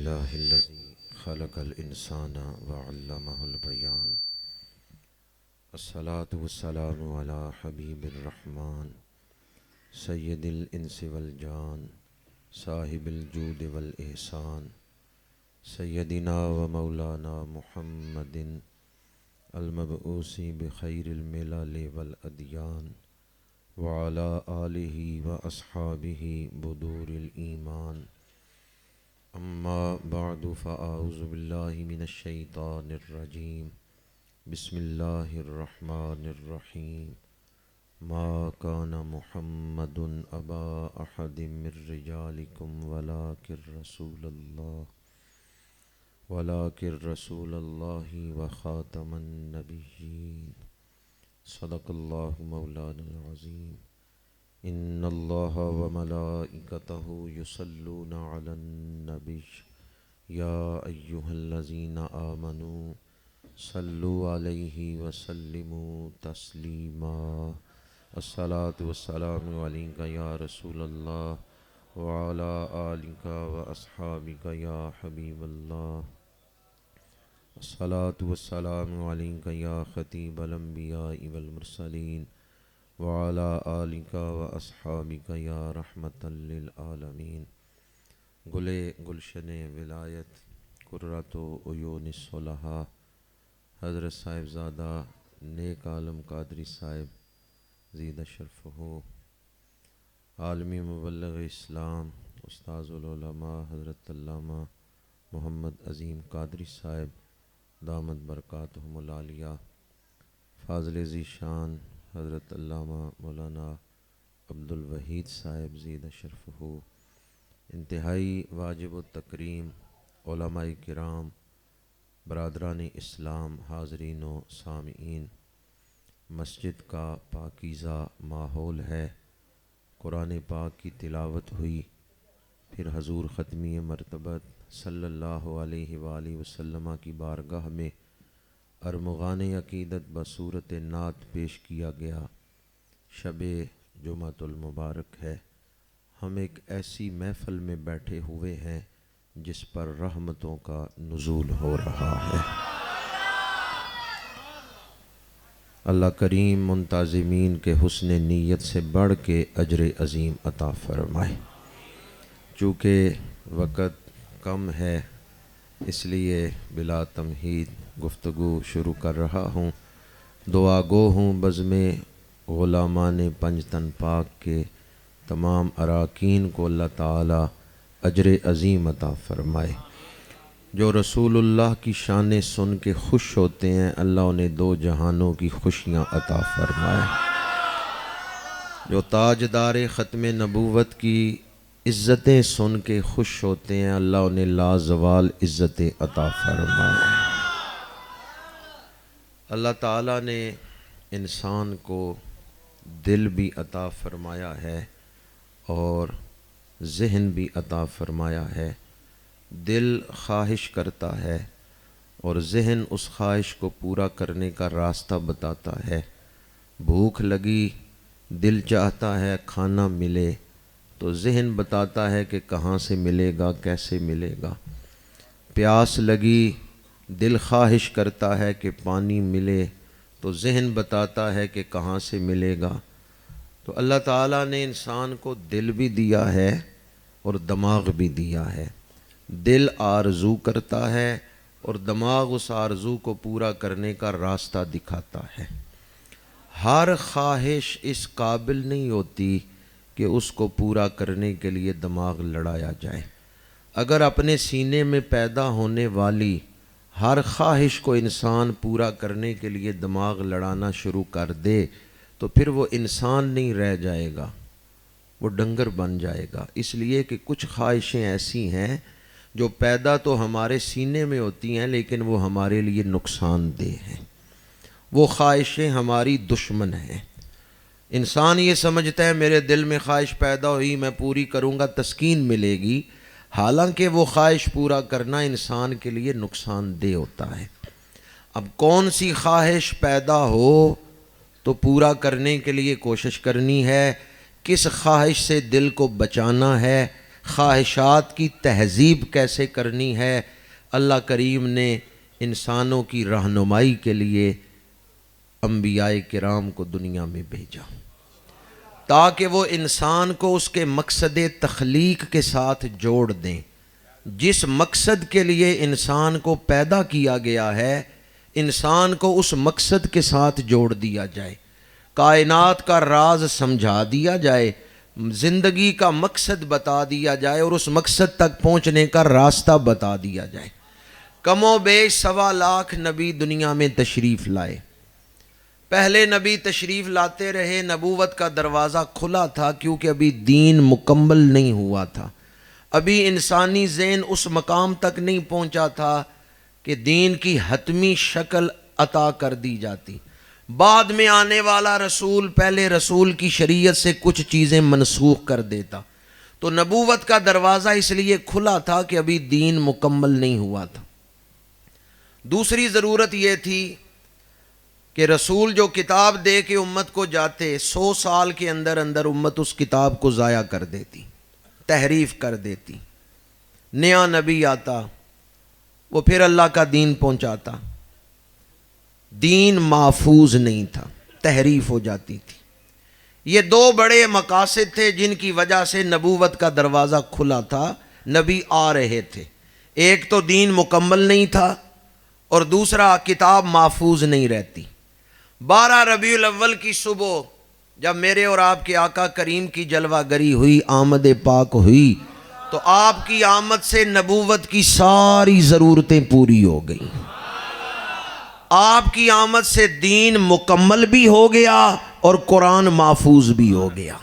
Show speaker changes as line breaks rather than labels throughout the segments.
لله الذي خلق الإنسان وعلمه البيان الصلاة والسلام على حبيب الرحمن سيد الإنس والجان صاحب الجود والإحسان سيدنا ومولانا محمد المبعوث بخير الملل والأديان وعلى آله وأصحابه بدور الإيمان أما بعد فأعوذ بالله من الشيطان الرجيم بسم الله الرحمن الرحيم ما كان محمد أبا أحد من رجالكم ولكن رسول الله وخاتم النبيين صدق الله مولانا العظيم إن الله وملائكته يصلون على النبي يا أيها الذين آمنوا صلوا عليه وسلموا تسليما الصلاة والسلام عليك يا رسول الله وعلى آلك وأصحابك يا حبيب الله الصلاة والسلام عليك يا خطيب الأنبياء والمرسلين وعلى آلك وأصحابك يا رحمة للعالمين گلے گلشن ولایت قرۃ عیون الصلحاء حضرت صاحب زادہ نیک عالم قادری صاحب زید شرفہ عالمی مبلغ اسلام استاذ العلماء حضرت علامہ محمد عظیم قادری صاحب دامت برکاتہم العالیہ فاضل ذی شان حضرت علامہ مولانا عبد الوحید صاحب زید شرفہ انتہائی واجب التکریم علماء کرام برادران اسلام حاضرین و سامعین مسجد کا پاکیزہ ماحول ہے قرآن پاک کی تلاوت ہوئی پھر حضور ختمی مرتبت صلی اللہ علیہ وآلہ وسلم کی بارگاہ میں ارمغان عقیدت بصورت نعت پیش کیا گیا شب جمعۃ المبارک ہے ہم ایک ایسی محفل میں بیٹھے ہوئے ہیں جس پر رحمتوں کا نزول ہو رہا ہے اللہ کریم منتظمین کے حسن نیت سے بڑھ کے اجر عظیم عطا فرمائے چونکہ وقت کم ہے اس لیے بلا تمہید گفتگو شروع کر رہا ہوں دعا گو ہوں بزم غلامان پنجتن پاک کے تمام اراکین کو اللہ تعالی اجر عظیم عطا فرمائے جو رسول اللہ کی شان سن کے خوش ہوتے ہیں اللہ انہیں دو جہانوں کی خوشیاں عطا فرمائے جو تاجدار ختم نبوت کی عزتیں سن کے خوش ہوتے ہیں اللہ انہیں لازوال عزتیں عطا فرمائے اللہ تعالیٰ نے انسان کو دل بھی عطا فرمایا ہے اور ذہن بھی عطا فرمایا ہے دل خواہش کرتا ہے اور ذہن اس خواہش کو پورا کرنے کا راستہ بتاتا ہے بھوک لگی دل چاہتا ہے کھانا ملے تو ذہن بتاتا ہے کہ کہاں سے ملے گا کیسے ملے گا پیاس لگی دل خواہش کرتا ہے کہ پانی ملے تو ذہن بتاتا ہے کہ کہاں سے ملے گا تو اللہ تعالیٰ نے انسان کو دل بھی دیا ہے اور دماغ بھی دیا ہے دل آرزو کرتا ہے اور دماغ اس آرزو کو پورا کرنے کا راستہ دکھاتا ہے ہر خواہش اس قابل نہیں ہوتی کہ اس کو پورا کرنے کے لیے دماغ لڑایا جائے اگر اپنے سینے میں پیدا ہونے والی ہر خواہش کو انسان پورا کرنے کے لیے دماغ لڑانا شروع کر دے تو پھر وہ انسان نہیں رہ جائے گا وہ ڈنگر بن جائے گا اس لیے کہ کچھ خواہشیں ایسی ہیں جو پیدا تو ہمارے سینے میں ہوتی ہیں لیکن وہ ہمارے لیے نقصان دہ ہیں وہ خواہشیں ہماری دشمن ہیں انسان یہ سمجھتا ہے میرے دل میں خواہش پیدا ہوئی میں پوری کروں گا تسکین ملے گی حالانکہ وہ خواہش پورا کرنا انسان کے لیے نقصان دہ ہوتا ہے اب کون سی خواہش پیدا ہو تو پورا کرنے کے لیے کوشش کرنی ہے کس خواہش سے دل کو بچانا ہے خواہشات کی تہذیب کیسے کرنی ہے، اللہ کریم نے انسانوں کی رہنمائی کے لیے انبیاء کرام کو دنیا میں بھیجا تاکہ وہ انسان کو اس کے مقصد تخلیق کے ساتھ جوڑ دیں۔ جس مقصد کے لیے انسان کو پیدا کیا گیا ہے، انسان کو اس مقصد کے ساتھ جوڑ دیا جائے، کائنات کا راز سمجھا دیا جائے، زندگی کا مقصد بتا دیا جائے اور اس مقصد تک پہنچنے کا راستہ بتا دیا جائے۔ کم و بیش 1.25 لاکھ نبی دنیا میں تشریف لائے۔ پہلے نبی تشریف لاتے رہے، نبوت کا دروازہ کھلا تھا کیونکہ ابھی دین مکمل نہیں ہوا تھا، ابھی انسانی ذہن اس مقام تک نہیں پہنچا تھا کہ دین کی حتمی شکل عطا کر دی جاتی۔ بعد میں آنے والا رسول پہلے رسول کی شریعت سے کچھ چیزیں منسوخ کر دیتا، تو نبوت کا دروازہ اس لیے کھلا تھا کہ ابھی دین مکمل نہیں ہوا تھا۔ دوسری ضرورت یہ تھی کہ رسول جو کتاب دے کے امت کو جاتے، 100 سال کے اندر اندر امت اس کتاب کو ضائع کر دیتی، تحریف کر دیتی۔ نیا نبی آتا، وہ پھر اللہ کا دین پہنچاتا، دین محفوظ نہیں تھا، تحریف ہو جاتی تھی۔ یہ 2 بڑے مقاصد تھے جن کی وجہ سے نبوت کا دروازہ کھلا تھا، نبی آ رہے تھے۔ ایک تو دین مکمل نہیں تھا اور دوسرا کتاب محفوظ نہیں رہتی۔ 12 ربیع الاول کی صبح جب میرے اور آپ کے آقا کریم کی جلوہ گری ہوئی، آمد پاک ہوئی، تو آپ کی آمد سے نبوت کی ساری ضرورتیں پوری ہو گئیں۔ آپ کی آمد سے دین مکمل بھی ہو گیا اور قرآن محفوظ بھی ہو گیا۔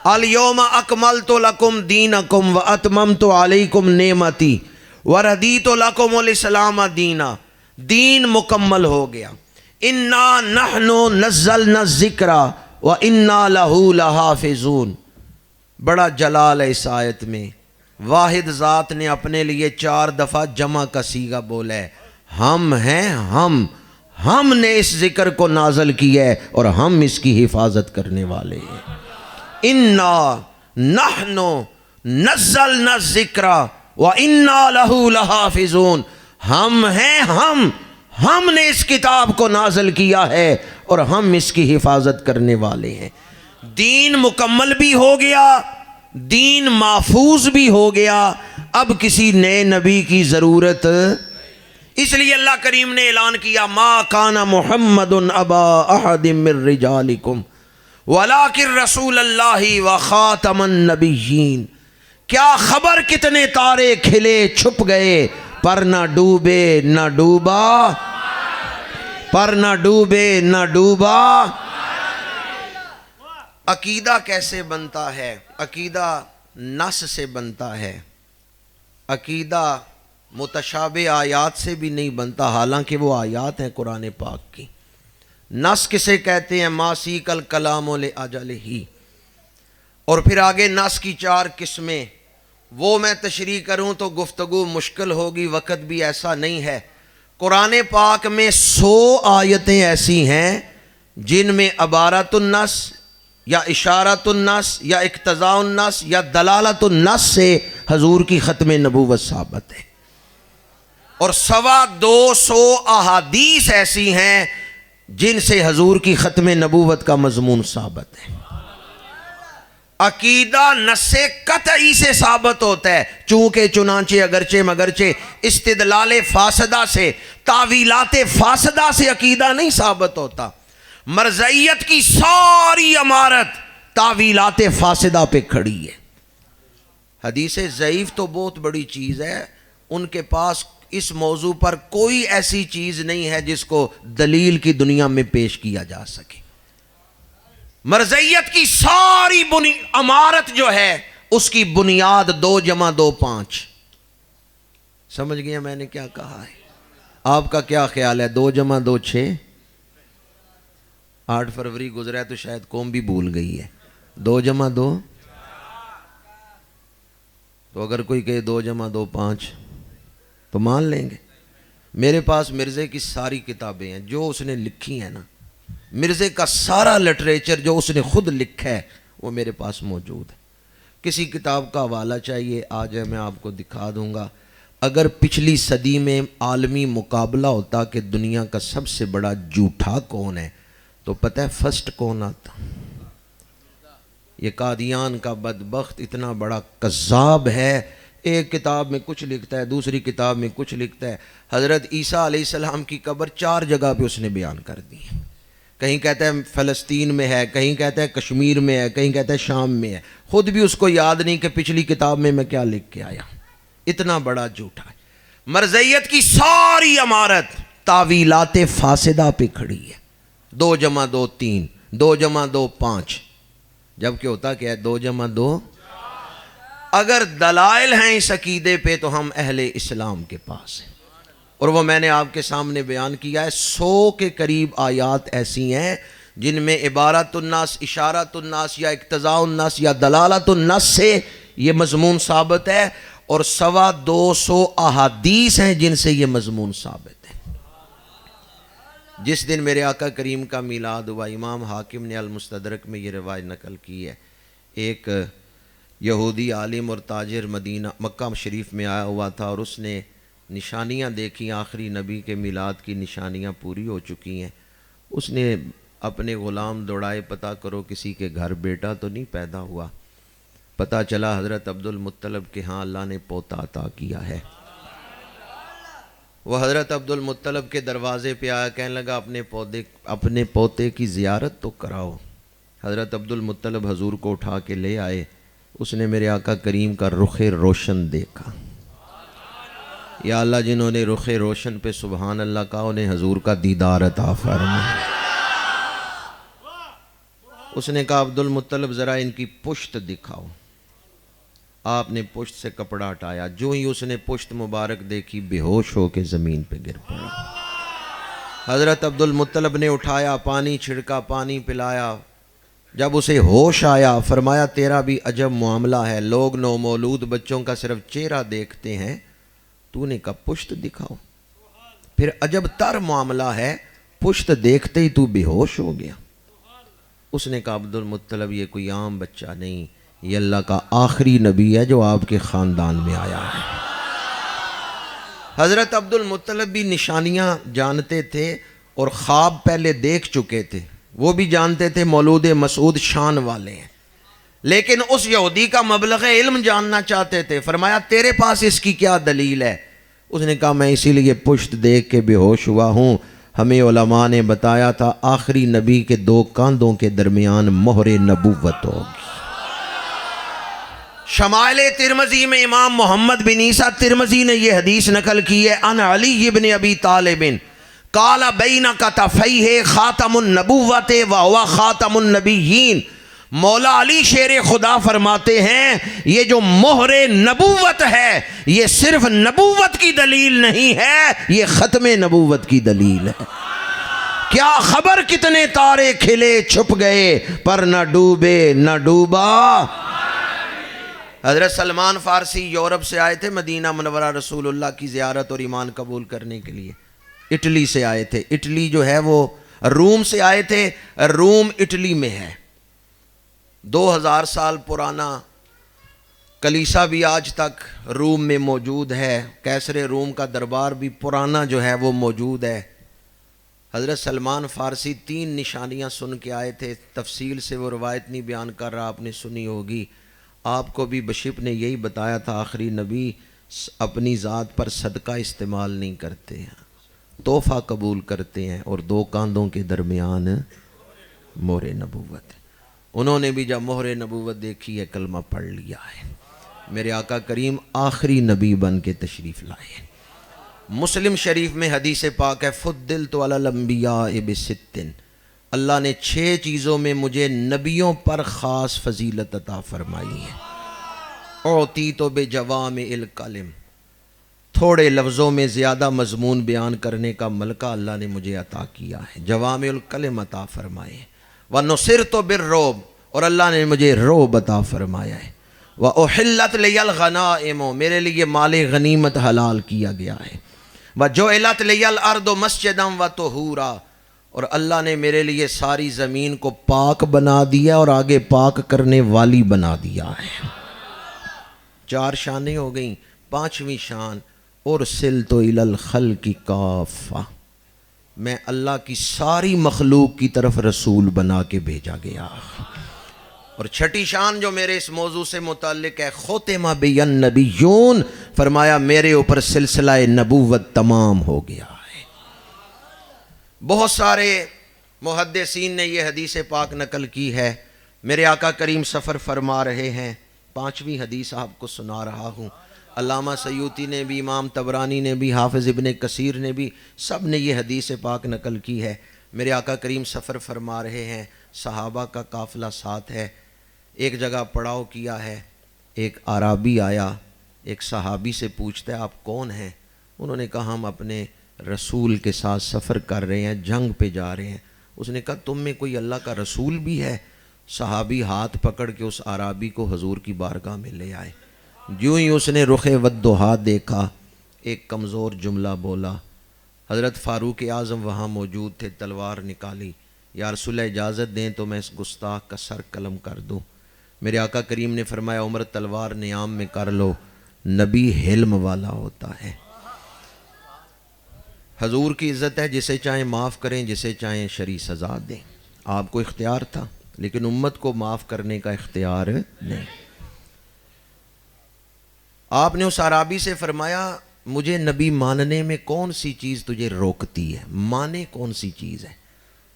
الیوم اکملت لکم دینکم واتممت علیکم نعمتی وردیت لکم الاسلام دینا، دین مکمل ہو گیا۔ انا نحن نزلنا الذکر وانا لہ لحافظون۔ بڑا جلال ہے اس آیت میں، واحد ذات نے اپنے لیے 4 دفعہ جمع کا صیغہ بولا ہے۔ ہم ہیں، ہم نے اس ذکر کو نازل کیا ہے اور ہم اس کی حفاظت کرنے والے ہیں۔ انا نحن نزلنا الذکر وانا لہ لحافظون۔ ہم ہیں، ہم نے اس کتاب کو نازل کیا ہے اور ہم اس کی حفاظت کرنے والے ہیں۔ دین مکمل بھی ہو گیا، دین محفوظ بھی ہو گیا، اب کسی نئے نبی کی ضرورت۔ اس لیے اللہ کریم نے اعلان کیا، ما کان محمد ابا احد من رجالکم ولکن رسول اللہ وخاتم النبیین۔ کیا خبر کتنے تارے کھلے چھپ گئے، پر نہ ڈوبے نہ ڈوبا، پر نہ ڈوبے نہ ڈوبا۔ عقیدہ کیسے بنتا ہے؟ عقیدہ نص سے بنتا ہے، عقیدہ متشابہ آیات سے بھی نہیں بنتا، حالانکہ وہ آیات ہیں قرآن پاک کی۔ نص کسے کہتے ہیں؟ ما سیق الکلام لأجلہ۔ اور پھر آگے نص کی 4 قسمیں، وہ میں تشریح کروں تو گفتگو مشکل ہوگی، وقت بھی ایسا نہیں ہے۔ قرآن پاک میں 100 آیتیں ایسی ہیں جن میں عبارت النص یا اشارت النص یا اقتضاء النص یا دلالت النص سے حضور کی ختم نبوت ثابت ہے، اور 250 احادیث ایسی ہیں جن سے حضور کی ختم نبوت کا مضمون ثابت ہے۔ عقیدہ نص قطعی سے ثابت ہوتا ہے، چونکہ چنانچہ اگرچہ مگرچہ استدلال فاسدہ سے، تاویلات فاسدہ سے عقیدہ نہیں ثابت ہوتا۔ مرزائیت کی ساری عمارت تاویلات فاسدہ پہ کھڑی ہے۔ حدیث ضعیف تو بہت بڑی چیز ہے، ان کے پاس اس موضوع پر کوئی ایسی چیز نہیں ہے جس کو دلیل کی دنیا میں پیش کیا جا سکے۔ مرزائیت کی ساری عمارت جو ہے اس کی بنیاد 2 + 2 = 5۔ سمجھ گیا میں نے کیا کہا ہے؟ آپ کا کیا خیال ہے؟ 2 + 2 = 6۔ 8 فروری گزرا ہے تو شاید قوم بھی بھول گئی ہے۔ 2 + 2 تو اگر کوئی کہے 2 + 2 = 5 تو مان لیں گے۔ میرے پاس مرزے کی ساری کتابیں ہیں، جو اس نے لکھی ہیں نا، مرزے کا سارا لٹریچر جو اس نے خود لکھا ہے وہ میرے پاس موجود ہے۔ کسی کتاب کا حوالہ چاہیے آ جائے، میں آپ کو دکھا دوں گا۔ اگر پچھلی صدی میں عالمی مقابلہ ہوتا کہ دنیا کا سب سے بڑا جھوٹا کون ہے، تو پتہ ہے فرسٹ کون آتا؟ یہ قادیان کا بدبخت اتنا بڑا کذاب ہے، ایک کتاب میں کچھ لکھتا ہے، دوسری کتاب میں کچھ لکھتا ہے۔ حضرت عیسیٰ علیہ السلام کی قبر 4 جگہ پہ اس نے بیان کر دی ہے۔ کہیں کہتا ہے فلسطین میں ہے، کہیں کہتا ہے کشمیر میں ہے، کہیں کہتا ہے شام میں ہے، خود بھی اس کو یاد نہیں کہ پچھلی کتاب میں کیا لکھ کے آیا۔ اتنا بڑا جھوٹا ہے۔ مرزیت کی ساری عمارت تاویلات فاسدہ پہ کھڑی ہے۔ 2 + 2 3، 2 + 2 5، جبکہ ہوتا کیا ہے 2 + 2۔ اگر دلائل ہیں اس عقیدے پہ تو ہم اہل اسلام کے پاس ہیں، اور وہ میں نے آپ کے سامنے بیان کیا ہے۔ 100 کے قریب آیات ایسی ہیں جن میں عبارت الناس، اشارت الناس یا اقتضاء الناس یا دلالت الناس سے یہ مضمون ثابت ہے، اور 250 احادیث ہیں جن سے یہ مضمون ثابت ہے۔ جس دن میرے آقا کریم کا میلاد ہوا، امام حاکم نے المستدرک میں یہ روایت نقل کی ہے، ایک یہودی عالم اور تاجر مدینہ مکہ شریف میں آیا ہوا تھا، اور اس نے نشانیاں دیکھی، آخری نبی کے میلاد کی نشانیاں پوری ہو چکی ہیں۔ اس نے اپنے غلام دوڑائے، پتہ کرو کسی کے گھر بیٹا تو نہیں پیدا ہوا۔ پتہ چلا حضرت عبد المطلب کے ہاں اللہ نے پوتا عطا کیا ہے۔ وہ حضرت عبد المطلب کے دروازے پہ آیا، کہنے لگا اپنے پوتے کی زیارت تو کراؤ۔ حضرت عبد المطلب حضور کو اٹھا کے لے آئے۔ اس نے میرے آقا کریم کا رخ روشن دیکھا۔ یا اللہ، جنہوں نے رخ روشن پہ سبحان اللہ کہا انہیں حضور کا دیدار عطا فرما۔ اس نے کہا عبد المطلب ذرا ان کی پشت دکھاؤ۔ آپ نے پشت سے کپڑا ہٹایا، جو ہی اس نے پشت مبارک دیکھی بے ہوش ہو کے زمین پہ گر پڑا۔ حضرت عبد المطلب نے اٹھایا، پانی چھڑکا، پانی پلایا۔ جب اسے ہوش آیا فرمایا تیرا بھی عجب معاملہ ہے، لوگ نومولود بچوں کا صرف چہرہ دیکھتے ہیں، تو نے کہا پشت دکھاؤ۔ پھر عجب تر معاملہ ہے، پشت دیکھتے ہی تو بے ہوش ہو گیا۔ اس نے کہا عبد المطلب یہ کوئی عام بچہ نہیں، یہ اللہ کا آخری نبی ہے جو آپ کے خاندان میں آیا ہے۔ حضرت عبد المطلب بھی نشانیاں جانتے تھے اور خواب پہلے دیکھ چکے تھے، وہ بھی جانتے تھے مولود مسعود شان والے ہیں، لیکن اس یہودی کا مبلغ علم جاننا چاہتے تھے۔ فرمایا تیرے پاس اس کی کیا دلیل ہے؟ اس نے کہا میں اسی لیے پشت دیکھ کے بے ہوش ہوا ہوں، ہمیں علماء نے بتایا تھا آخری نبی کے 2 کاندھوں کے درمیان مہر نبوت ہوگی۔ شمائل ترمذی میں امام محمد بن عیسیٰ ترمذی نے یہ حدیث نقل کی ہے، ان علی بن ابی طالب قال بین کتفیہ خاتم النبوت وہو خاتم النبیین۔ مولا علی شیر خدا فرماتے ہیں یہ جو مہر نبوت ہے یہ صرف نبوت کی دلیل نہیں ہے، یہ ختم نبوت کی دلیل ہے۔ کیا خبر کتنے تارے کھلے چھپ گئے پر نہ ڈوبے نہ ڈوبا۔ حضرت سلمان فارسی یورپ سے آئے تھے مدینہ منورہ رسول اللہ کی زیارت اور ایمان قبول کرنے کے لیے، اٹلی سے آئے تھے۔ اٹلی جو ہے وہ روم سے آئے تھے، روم اٹلی میں ہے، 2000 سال پرانا کلیسا بھی آج تک روم میں موجود ہے، کیسر روم کا دربار بھی پرانا جو ہے وہ موجود ہے۔ حضرت سلمان فارسی 3 نشانیاں سن کے آئے تھے، تفصیل سے وہ روایت نہیں بیان کر رہا، آپ نے سنی ہوگی۔ آپ کو بھی بشپ نے یہی بتایا تھا آخری نبی اپنی ذات پر صدقہ استعمال نہیں کرتے ہیں، تحفہ قبول کرتے ہیں، اور 2 کاندھوں کے درمیان مہر نبوت۔ انہوں نے بھی جب مہر نبوت دیکھی ہے کلمہ پڑھ لیا ہے۔ میرے آقا کریم آخری نبی بن کے تشریف لائے۔ مسلم شریف میں حدیث پاک ہے فضلت علی الانبیاء بست، اللہ نے 6 چیزوں میں مجھے نبیوں پر خاص فضیلت عطا فرمائی ہے۔ اعطیت بجوامع الکلم، تھوڑے لفظوں میں زیادہ مضمون بیان کرنے کا ملکہ اللہ نے مجھے عطا کیا ہے، جوامع الکلم عطا فرمائے۔ وَنُصِرْتُ بِالرُّعْبِ، اور اللہ نے مجھے رعب عطا فرمایا ہے۔ وَأُحِلَّتْ لِيَ الْغَنَائِمُ، میرے لیے مال غنیمت حلال کیا گیا ہے۔ وَجُعِلَتْ لِيَ الْأَرْضُ مَسْجِدًا وَطُہُورًا، اور اللہ نے میرے لیے ساری زمین کو پاک بنا دیا اور آگے پاک کرنے والی بنا دیا ہے۔ 4 شانیں ہو گئیں، 5ویں شان ارسلت الی الخلق کافہ، میں اللہ کی ساری مخلوق کی طرف رسول بنا کے بھیجا گیا۔ اور 6ٹھی شان جو میرے اس موضوع سے متعلق ہے، ختم بی النبیون، فرمایا میرے اوپر سلسلہ نبوت تمام ہو گیا ہے۔ بہت سارے محدثین نے یہ حدیث پاک نقل کی ہے، میرے آقا کریم سفر فرما رہے ہیں، 5ویں حدیث آپ کو سنا رہا ہوں۔ علامہ سیوطی نے بھی، امام طبرانی نے بھی، حافظ ابن کثیر نے بھی، سب نے یہ حدیث پاک نقل کی ہے۔ میرے آقا کریم سفر فرما رہے ہیں، صحابہ کا قافلہ ساتھ ہے، ایک جگہ پڑاؤ کیا ہے، ایک اعرابی آیا، ایک صحابی سے پوچھتا ہے آپ کون ہیں؟ انہوں نے کہا ہم اپنے رسول کے ساتھ سفر کر رہے ہیں، جنگ پہ جا رہے ہیں۔ اس نے کہا تم میں کوئی اللہ کا رسول بھی ہے؟ صحابی ہاتھ پکڑ کے اس اعرابی کو حضور کی بارگاہ میں لے آئے۔ جو ہی اس نے رخ والضحیٰ دیکھا، ایک کمزور جملہ بولا۔ حضرت فاروق اعظم وہاں موجود تھے، تلوار نکالی، یا رسول اللہ اجازت دیں تو میں اس گستاخ کا سر قلم کر دوں۔ میرے آقا کریم نے فرمایا عمر تلوار نیام میں کر لو، نبی حلم والا ہوتا ہے۔ حضور کی عزت ہے، جسے چاہیں معاف کریں، جسے چاہیں شرعی سزا دیں۔ آپ کو اختیار تھا، لیکن امت کو معاف کرنے کا اختیار نہیں۔ آپ نے اس اعرابی سے فرمایا مجھے نبی ماننے میں کون سی چیز تجھے روکتی ہے؟ مانے کون سی چیز ہے؟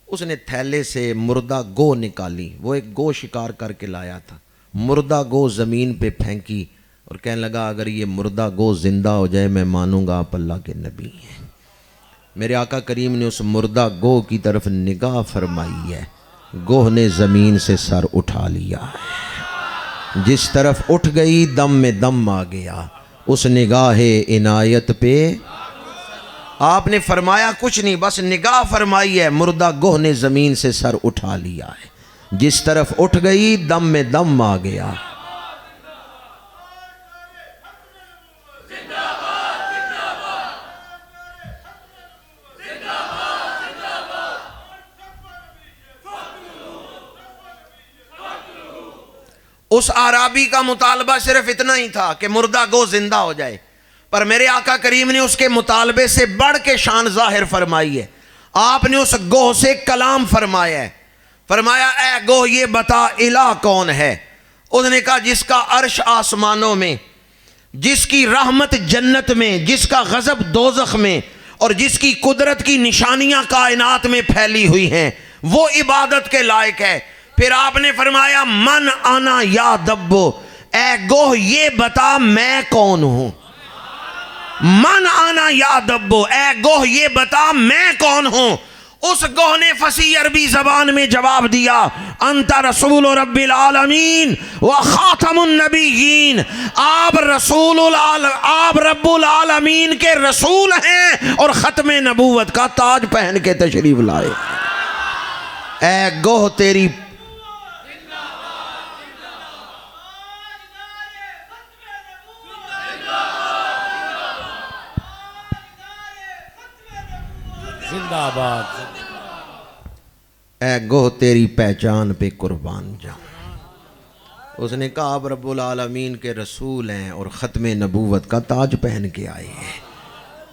اس نے تھیلے سے مردہ گو نکالی، وہ ایک گو شکار کر کے لایا تھا، مردہ گو زمین پہ پھینکی اور کہنے لگا اگر یہ مردہ گو زندہ ہو جائے میں مانوں گا آپ اللہ کے نبی ہیں۔ میرے آقا کریم نے اس مردہ گو کی طرف نگاہ فرمائی ہے، گوہ نے زمین سے سر اٹھا لیا ہے، جس طرف اٹھ گئی دم میں دم آ گیا، اس نگاہ عنایت پہ آپ نے فرمایا کچھ نہیں، بس نگاہ فرمائی ہے، مردہ گوہ نے زمین سے سر اٹھا لیا ہے، جس طرف اٹھ گئی دم میں دم آ گیا۔ اس اعرابی کا مطالبہ صرف اتنا ہی تھا کہ مردہ گو زندہ ہو جائے، پر میرے آقا کریم نے اس کے مطالبے سے بڑھ کے شان ظاہر فرمائی ہے۔ آپ نے اس گوہ سے کلام فرمایا ہے، فرمایا اے گوہ یہ بتا الہ کون ہے؟ اس نے کہا جس کا عرش آسمانوں میں، جس کی رحمت جنت میں، جس کا غضب دوزخ میں، اور جس کی قدرت کی نشانیاں کائنات میں پھیلی ہوئی ہیں، وہ عبادت کے لائق ہے۔ پھر آپ نے فرمایا من انا یا دبو، اے گوہ یہ بتا میں کون ہوں؟ من انا یا دبو، اے گوہ یہ بتا میں کون ہوں؟ اس گوہ نے فصیح عربی زبان میں جواب دیا انت رسول رب العالمین و خاتم النبیین، آپ آپ رب العالمین کے رسول ہیں اور ختم نبوت کا تاج پہن کے تشریف لائے۔ اے گوہ تیری
زندہ آباد،
اے گوہ تیری پہچان پہ قربان جاؤں۔ اس نے کہا آپ رب العالمین کے رسول ہیں اور ختم نبوت کا تاج پہن کے آئے ہیں۔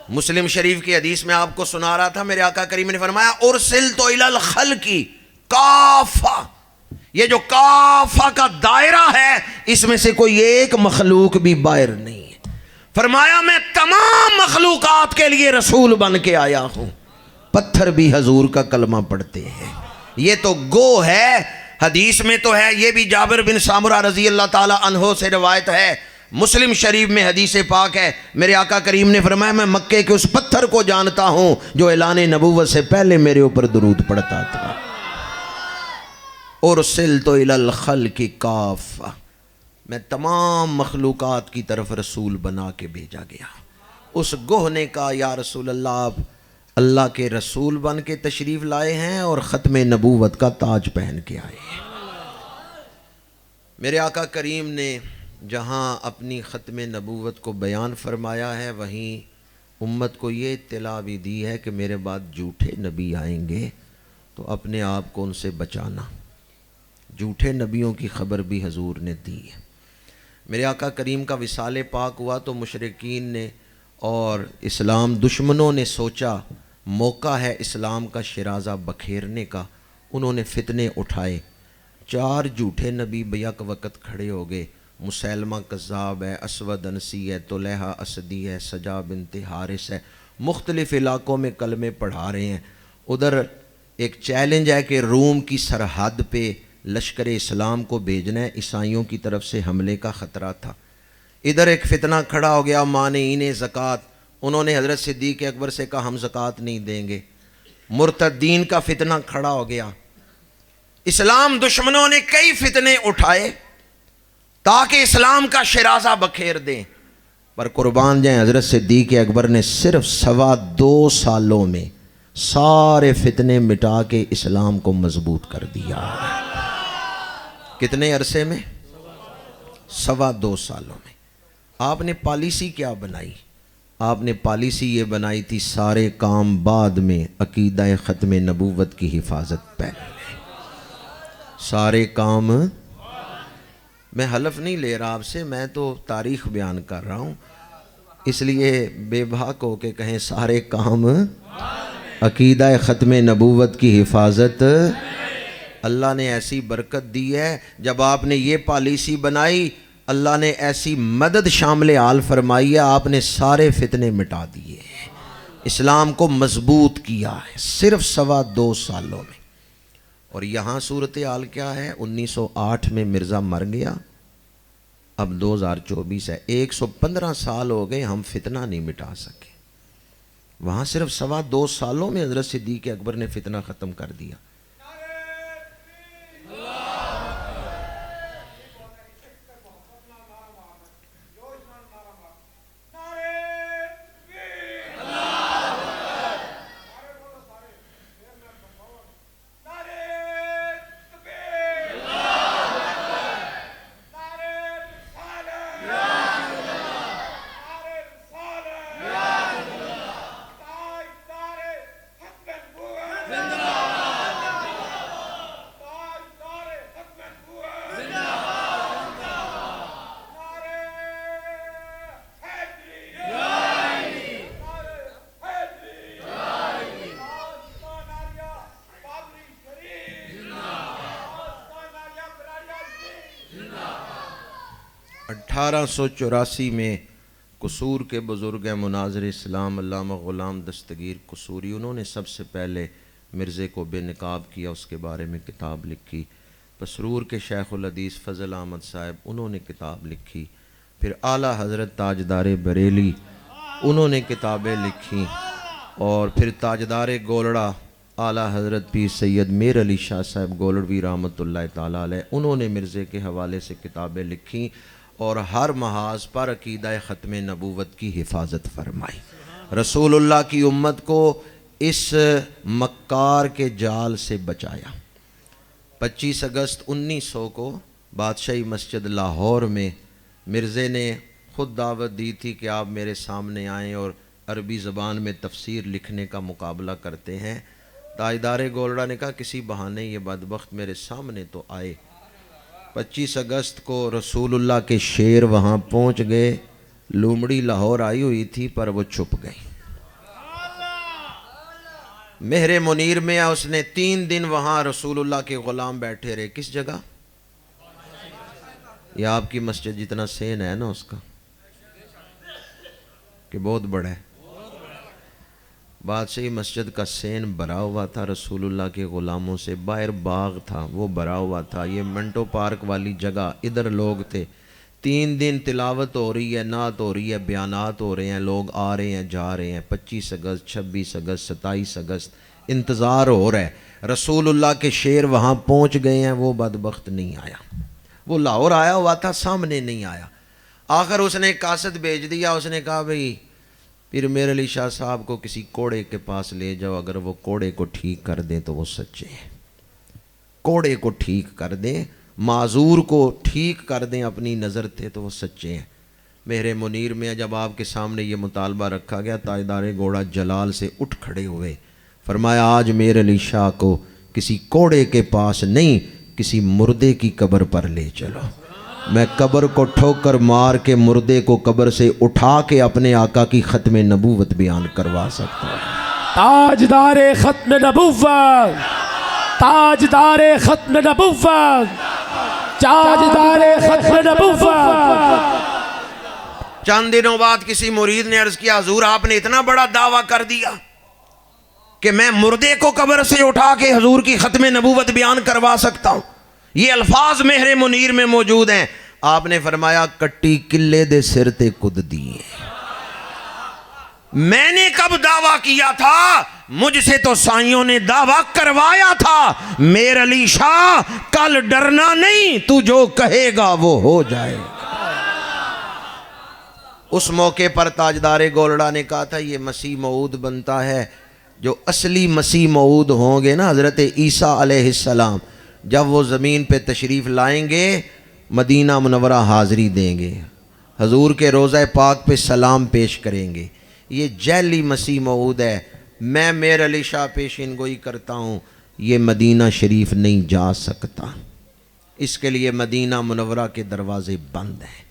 مسلم شریف کی حدیث میں آپ کو سنا رہا تھا، میرے آقا کریم نے فرمایا ارسلت الی الخلق کافہ، یہ جو کافہ کا دائرہ ہے اس میں سے کوئی ایک مخلوق بھی باہر نہیں ہے۔ فرمایا میں تمام مخلوقات کے لیے رسول بن کے آیا ہوں۔ پتھر بھی حضور کا کلمہ پڑھتے ہیں۔ یہ تو گو ہے، حدیث میں تو ہے، یہ بھی جابر بن سامرہ رضی اللہ تعالی عنہ سے روایت ہے، مسلم شریف میں حدیث پاک ہے۔ میرے آقا کریم نے فرمایا میں مکے کے اس پتھر کو جانتا ہوں جو اعلان نبوت سے پہلے میرے اوپر درود پڑھتا تھا۔ ارسلت الی الخلق کافہ، میں تمام مخلوقات کی طرف رسول بنا کے بھیجا گیا۔ اس گوہ نے کہا یا رسول اللہ آپ اللہ کے رسول بن کے تشریف لائے ہیں اور ختم نبوت کا تاج پہن کے آئے ہیں۔ میرے آقا کریم نے جہاں اپنی ختم نبوت کو بیان فرمایا ہے وہیں امت کو یہ اطلاع بھی دی ہے کہ میرے بعد جھوٹے نبی آئیں گے تو اپنے آپ کو ان سے بچانا۔ جھوٹے نبیوں کی خبر بھی حضور نے دی ہے۔ میرے آقا کریم کا وصال پاک ہوا تو مشرکین نے اور اسلام دشمنوں نے سوچا موقع ہے اسلام کا شیرازہ بکھیرنے کا. انہوں نے فتنے اٹھائے. 4 جھوٹے نبی بیک وقت کھڑے ہو گئے. مسیلمہ کذاب ہے، اسود انسی ہے، طلیحہ اسدی ہے، سجا بنت حارث ہے. مختلف علاقوں میں کلمے پڑھا رہے ہیں. ادھر ایک چیلنج ہے کہ روم کی سرحد پہ لشکر اسلام کو بھیجنا ہے، عیسائیوں کی طرف سے حملے کا خطرہ تھا. ادھر ایک فتنہ کھڑا ہو گیا مانعین زکوٰۃ. انہوں نے حضرت صدیق اکبر سے کہا ہم زکوٰۃ نہیں دیں گے. مرتدین کا فتنہ کھڑا ہو گیا. اسلام دشمنوں نے کئی فتنے اٹھائے تاکہ اسلام کا شیرازہ بکھیر دیں، پر قربان جائیں حضرت صدیق اکبر نے صرف 2.25 سالوں میں سارے فتنے مٹا کے اسلام کو مضبوط کر دیا. کتنے عرصے میں؟ 2.25 سالوں میں. آپ نے پالیسی کیا بنائی؟ آپ نے پالیسی یہ بنائی تھی سارے کام بعد میں، عقیدہ ختم نبوت کی حفاظت پہلے. سارے کام، میں حلف نہیں لے رہا آپ سے، میں تو تاریخ بیان کر رہا ہوں، اس لیے بے باک ہو کے کہیں سارے کام عقیدہ ختم نبوت کی حفاظت. اللہ نے ایسی برکت دی ہے، جب آپ نے یہ پالیسی بنائی اللہ نے ایسی مدد شامل حال فرمائی ہے، آپ نے سارے فتنے مٹا دیے، اسلام کو مضبوط کیا ہے صرف 2.25 سالوں میں. اور یہاں صورتحال کیا ہے؟ 1908 میں مرزا مر گیا، اب 2024 ہے، 115 سال ہو گئے ہم فتنہ نہیں مٹا سکے. وہاں صرف 2.25 سالوں میں حضرت صدیق اکبر نے فتنہ ختم کر دیا. اٹھارہ 1884 میں قصور کے بزرگ مناظر اسلام علامہ غلام دستگیر قصوری، انہوں نے سب سے پہلے مرزے کو بے نقاب کیا، اس کے بارے میں کتاب لکھی. پسرور کے شیخ الحدیث فضل احمد صاحب انہوں نے کتاب لکھی. پھر اعلیٰ حضرت تاجدار بریلی انہوں نے کتابیں لکھی. اور پھر تاجدار گولڑا اعلیٰ حضرت پیر سید میر علی شاہ صاحب گولڑوی رحمۃ اللہ تعالیٰ علیہ، انہوں نے مرزے کے حوالے سے کتابیں لکھی اور ہر محاذ پر عقیدہ ختم نبوت کی حفاظت فرمائی. رسول اللہ کی امت کو اس مکار کے جال سے بچایا. 25 اگست 1900 کو بادشاہی مسجد لاہور میں مرزے نے خود دعوت دی تھی کہ آپ میرے سامنے آئیں اور عربی زبان میں تفسیر لکھنے کا مقابلہ کرتے ہیں. تاجدار گولڑا نے کہا کسی بہانے یہ بدبخت میرے سامنے تو آئے. 25 اگست کو رسول اللہ کے شعر وہاں پہنچ گئے. لومڑی لاہور آئی ہوئی تھی پر وہ چھپ گئی. مہر منیر میں اس نے 3 دن وہاں رسول اللہ کے غلام بیٹھے رہے. کس جگہ؟ یہ آپ کی مسجد جتنا سین ہے نا اس کا، کہ بہت بڑا ہے. بادشاہی مسجد کا سین بھرا ہوا تھا رسول اللہ کے غلاموں سے. باہر باغ تھا وہ بھرا ہوا تھا. یہ منٹو پارک والی جگہ، ادھر لوگ تھے. 3 دن تلاوت ہو رہی ہے، نعت ہو رہی ہے، بیانات ہو رہے ہیں، لوگ آ رہے ہیں جا رہے ہیں. 25 اگست 26 اگست 27 اگست انتظار ہو رہا ہے. رسول اللہ کے شعر وہاں پہنچ گئے ہیں، وہ بدبخت نہیں آیا. وہ لاہور آیا ہوا تھا، سامنے نہیں آیا. آخر اس نے قاصد بھیج دیا. اس نے کہا بھئی پھر میر علی شاہ صاحب کو کسی کوڑے کے پاس لے جاؤ، اگر وہ کوڑے کو ٹھیک کر دیں تو وہ سچے ہیں. کوڑے کو ٹھیک کر دیں، معذور کو ٹھیک کر دیں، اپنی نظر تھے تو وہ سچے ہیں. مہر منیر میں جب آپ کے سامنے یہ مطالبہ رکھا گیا، تاجدار گھوڑا جلال سے اٹھ کھڑے ہوئے. فرمایا آج میر علی شاہ کو کسی کوڑے کے پاس نہیں، کسی مردے کی قبر پر لے چلو. میں قبر کو ٹھوکر مار کے مردے کو قبر سے اٹھا کے اپنے آقا کی ختم نبوت بیان کروا سکتا ہوں۔
تاجدار ختم نبوت، تاجدار ختم نبوت، تاجدار ختم نبوت۔
چند دنوں بعد کسی مرید نے عرض کیا حضور آپ نے اتنا بڑا دعویٰ کر دیا کہ میں مردے کو قبر سے اٹھا کے حضور کی ختم نبوت بیان کروا سکتا ہوں۔ یہ الفاظ مہر منیر میں موجود ہیں۔ آپ نے فرمایا کٹی قلعے دے سر تے کد دیے۔ میں نے کب دعویٰ کیا تھا؟ مجھ سے تو سائیوں نے دعویٰ کروایا تھا۔ میر علی شاہ کل ڈرنا نہیں، تو جو کہے گا وہ ہو جائے گا۔ اس موقع پر تاجدار گولڑا نے کہا تھا یہ مسیح موعود بنتا ہے، جو اصلی مسیح موعود ہوں گے نا حضرت عیسیٰ علیہ السلام، جب وہ زمین پہ تشریف لائیں گے مدینہ منورہ حاضری دیں گے، حضور کے روضہ پاک پہ سلام پیش کریں گے۔ یہ جعلی مسیح موعود ہے۔ میں میر علی شاہ پیشین گوئی کرتا ہوں، یہ مدینہ شریف نہیں جا سکتا، اس کے لیے مدینہ منورہ کے دروازے بند ہیں۔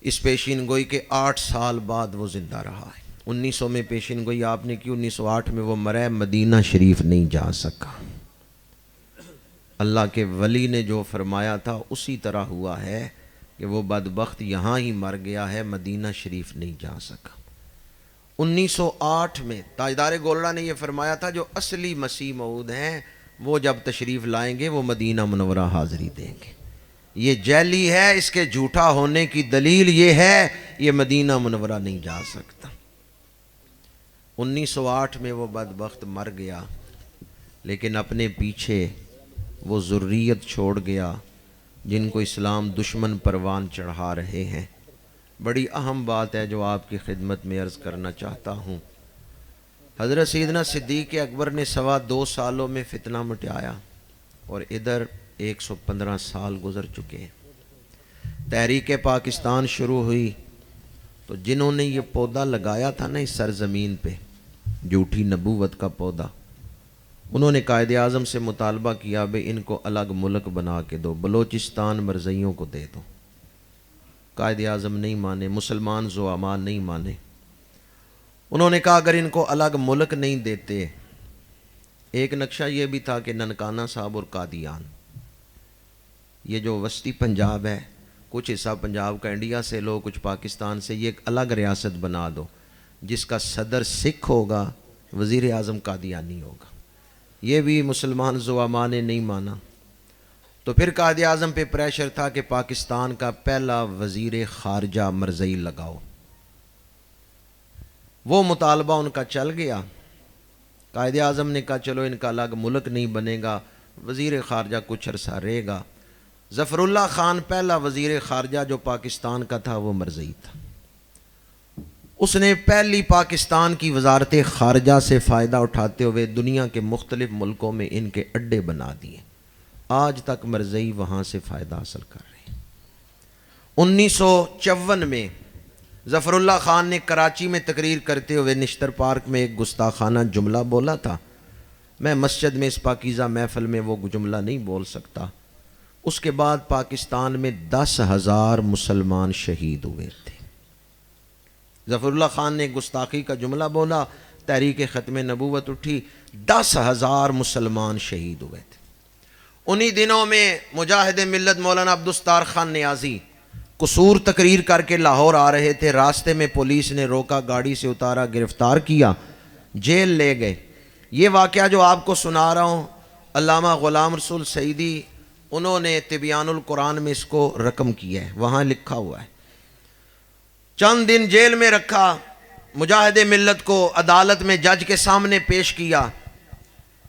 اس پیشین گوئی کے 8 سال بعد وہ زندہ رہا ہے۔ 1900 میں پیشین گوئی آپ نے کی، 1908 میں وہ مرے، مدینہ شریف نہیں جا سکا۔ اللہ کے ولی نے جو فرمایا تھا اسی طرح ہوا ہے کہ وہ بدبخت یہاں ہی مر گیا ہے، مدینہ شریف نہیں جا سکا۔ 1908 میں تاجدار گولڑا نے یہ فرمایا تھا جو اصلی مسیح موعود ہیں وہ جب تشریف لائیں گے وہ مدینہ منورہ حاضری دیں گے۔ یہ جعلی ہے، اس کے جھوٹا ہونے کی دلیل یہ ہے یہ مدینہ منورہ نہیں جا سکتا۔ 1908 میں وہ بدبخت مر گیا، لیکن اپنے پیچھے وہ ذریت چھوڑ گیا جن کو اسلام دشمن پروان چڑھا رہے ہیں۔ بڑی اہم بات ہے جو آپ کی خدمت میں عرض کرنا چاہتا ہوں۔ حضرت سیدنا صدیق اکبر نے 2.25 سالوں میں فتنہ مٹایا، اور ادھر 115 سال گزر چکے ہیں۔ تحریک پاکستان شروع ہوئی تو جنہوں نے یہ پودا لگایا تھا نا اس سرزمین پہ، جھوٹی نبوت کا پودا، انہوں نے قائد اعظم سے مطالبہ کیا بھئی ان کو الگ ملک بنا کے دو، بلوچستان مرزائیوں کو دے دو۔ قائد اعظم نہیں مانے، مسلمان زعماء نہیں مانے۔ انہوں نے کہا اگر ان کو الگ ملک نہیں دیتے، ایک نقشہ یہ بھی تھا کہ ننکانہ صاحب اور قادیان، یہ جو وسطی پنجاب ہے، کچھ حصہ پنجاب کا انڈیا سے لو، کچھ پاکستان سے، یہ ایک الگ ریاست بنا دو جس کا صدر سکھ ہوگا، وزیر اعظم قادیانی ہوگا۔ یہ بھی مسلمان زعماء نے نہیں مانا۔ تو پھر قائد اعظم پہ پریشر تھا کہ پاکستان کا پہلا وزیر خارجہ مرزائی لگاؤ۔ وہ مطالبہ ان کا چل گیا۔ قائد اعظم نے کہا چلو ان کا الگ ملک نہیں بنے گا، وزیر خارجہ کچھ عرصہ رہے گا۔ ظفر اللہ خان پہلا وزیر خارجہ جو پاکستان کا تھا وہ مرزائی تھا۔ اس نے پہلی پاکستان کی وزارت خارجہ سے فائدہ اٹھاتے ہوئے دنیا کے مختلف ملکوں میں ان کے اڈے بنا دیے۔ آج تک مرزائی وہاں سے فائدہ حاصل کر رہے ہیں۔ 1954 میں ظفر اللہ خان نے کراچی میں تقریر کرتے ہوئے نشتر پارک میں ایک گستاخانہ جملہ بولا تھا۔ میں مسجد میں اس پاکیزہ محفل میں وہ جملہ نہیں بول سکتا۔ اس کے بعد پاکستان میں 10,000 مسلمان شہید ہوئے تھے۔ ظفر اللہ خان نے گستاخی کا جملہ بولا، تحریک ختم نبوت اٹھی، 10,000 مسلمان شہید ہوئے تھے۔ انہی دنوں میں مجاہد ملت مولانا عبدالستار خان نیازی قصور تقریر کر کے لاہور آ رہے تھے، راستے میں پولیس نے روکا، گاڑی سے اتارا، گرفتار کیا، جیل لے گئے۔ یہ واقعہ جو آپ کو سنا رہا ہوں، علامہ غلام رسول سعیدی انہوں نے تبیان القرآن میں اس کو رقم کیا ہے، وہاں لکھا ہوا ہے۔ چند دن جیل میں رکھا، مجاہد ملت کو عدالت میں جج کے سامنے پیش کیا۔